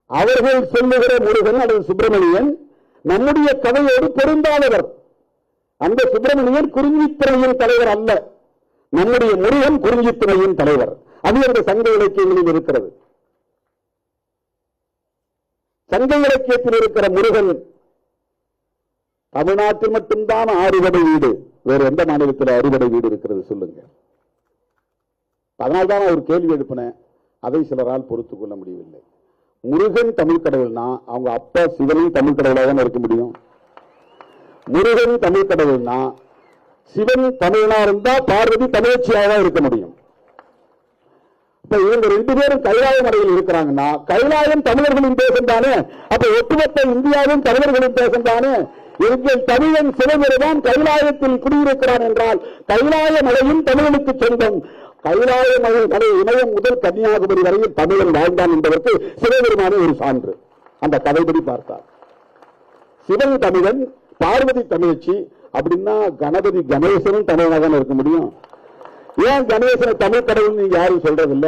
அவர்கள் சொல்லுகிற முருகன் அல்லது சுப்பிரமணியன் நம்முடைய கதையோடு பொருந்தாதவர். அந்த சுப்பிரமணியன் குறிஞ்சித்துறையின் தலைவர் அல்ல, நம்முடைய முருகன் குறிஞ்சித்துறையின் தலைவர். அது அந்த சங்க இலக்கியங்களில் இருக்கிறது. சங்க இலக்கியத்தில் இருக்கிற முருகன் தமிழ்நாட்டில் மட்டும்தான் 6 வீடு, வேறு எந்த மாநிலத்தில் 6 வீடு இருக்கிறது சொல்லுங்க. அதனால்தான் ஒரு கேள்வி எழுப்பினேன், அதை சிலரால் பொறுத்துக் கொள்ள முடியவில்லை. முருகன் தமிழ் கடவுள்னா அவங்க அப்பா சிவனும் தமிழ் கடவுளாக தான் இருக்க முடியும். முருகன் தமிழ் கடவுள்னா சிவன் தமிழனா இருந்தா பார்வதி தமிழச்சியாக இருக்க முடியும். இப்ப இவங்க 2 பேரும் கைலாய மலையில் இருக்கிறாங்கன்னா கைலாயம் தமிழர்களின் தேசம் தானே. அப்ப ஒட்டுமொத்த இந்தியாவும் தமிழர்களின் தேசம் தானே. எங்கள் தமிழன் சிவபெருமான் கைலாயத்தில் குடியிருக்கிறான் என்றால் கைலாய மலையும் தமிழனுக்கு சொந்தம். கைலாய மலை இமயம் முதல் கன்னியாகுமரி வரையில் தமிழன் வாழ்ந்தான் என்பதற்கு சிவபெருமானே ஒரு சான்று. அந்த கதைப்படி பார்த்தார். சிவன் தமிழன், பார்வதி தமிழச்சி அப்படின்னா கணபதி கணேசனும் தமிழனாக இருக்க முடியும். ஏன் கணேசனை தமிழ் கடவுள் நீங்க யாரும் சொல்றதில்ல?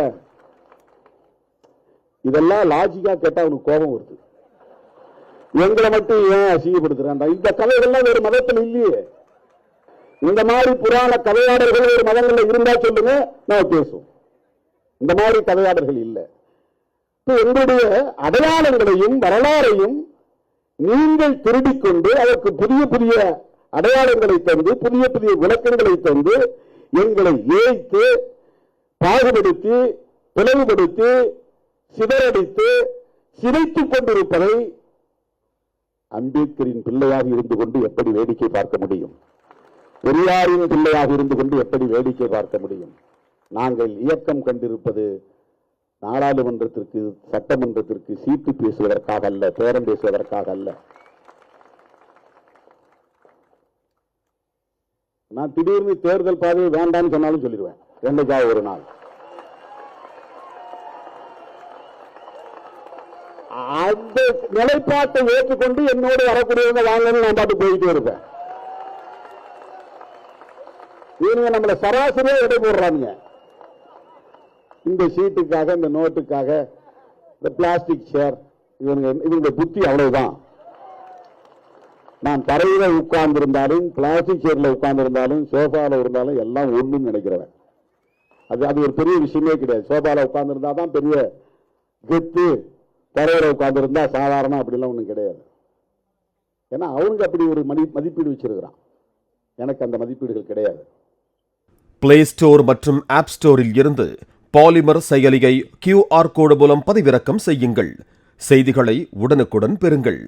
இதெல்லாம் லாஜிக்கா கேட்டா அவனுக்கு கோபம் வருது. எங்களை மட்டும் ஏன் அசிங்கப்படுத்துறான்? இந்த கதைகள்லாம் வேறு மதத்தில் இல்லையே. இந்த மாதிரி புராண கதையாளர்கள் ஒரு மதங்கள்ல இருந்தா சொல்லுங்க, நான் பேசுவோம். இந்த மாதிரி கதையாளர்கள் இல்லை. எங்களுடைய அடையாளங்களையும் வரலாறையும் நீங்கள் திருடிக்கொண்டு அதற்கு புதிய புதிய அடையாளங்களை தந்து புதிய புதிய விளக்கங்களை தந்து எங்களை ஏய்த்து பாகுபடுத்தி பிளவுபடுத்தி சிதறடித்து சிதைத்துக் கொண்டிருப்பதை அம்பேத்கரின் பிள்ளையாக இருந்து கொண்டு எப்படி வேடிக்கை பார்க்க முடியும்? பெரியாரின் பிள்ளையாக இருந்து கொண்டு எப்படி வேடிக்கை பார்க்க முடியும்? நாங்கள் இயக்கம் கண்டிருப்பது நாடாளுமன்றத்திற்கு சட்டமன்றத்திற்கு சீட்டு பேசுவதற்காக அல்ல, பேரம் பேசுவதற்காக அல்ல. நான் திடீர்னு தேர்தல் பாதையை வேண்டாம்னு சொன்னாலும் சொல்லிடுவேன், என்னைக்காக ஒரு நாள். அந்த நிலைப்பாட்டை ஏற்றுக்கொண்டு என்னோடு வரக்கூடியவங்க வாங்கன்னு நான் பாட்டு போயிட்டே இருப்பேன். இவங்க நம்மளை சராசரியா எடை போடுறாங்க. இந்த சீட்டுக்காக, இந்த நோட்டுக்காக, இந்த பிளாஸ்டிக் சேர், இவங்க புத்தி அவ்வளவுதான். நான் தரையில உட்கார்ந்து இருந்தாலும் பிளாஸ்டிக் சேர்ல உட்கார்ந்து இருந்தாலும் சோஃபால இருந்தாலும் எல்லாம் ஒண்ணுன்னு நினைக்கிறவன். அது ஒரு பெரிய விஷயமே கிடையாது. சோஃபால உட்கார்ந்து இருந்தா தான் பெரிய கெத்து, தரையில உட்கார்ந்து இருந்தா சாதாரண அப்படிலாம் ஒண்ணும் கிடையாது. ஏன்னா அவனுக்கு அப்படி ஒரு மதிப்பீடு வச்சிருக்கிறான். எனக்கு அந்த மதிப்பீடுகள் கிடையாது. பிளே ஸ்டோர் மற்றும் ஆப் ஸ்டோரில் இருந்து பாலிமர் செயலியை QR கோடு மூலம் பதிவிறக்கம் செய்யுங்கள். செய்திகளை உடனுக்குடன் பெறுங்கள்.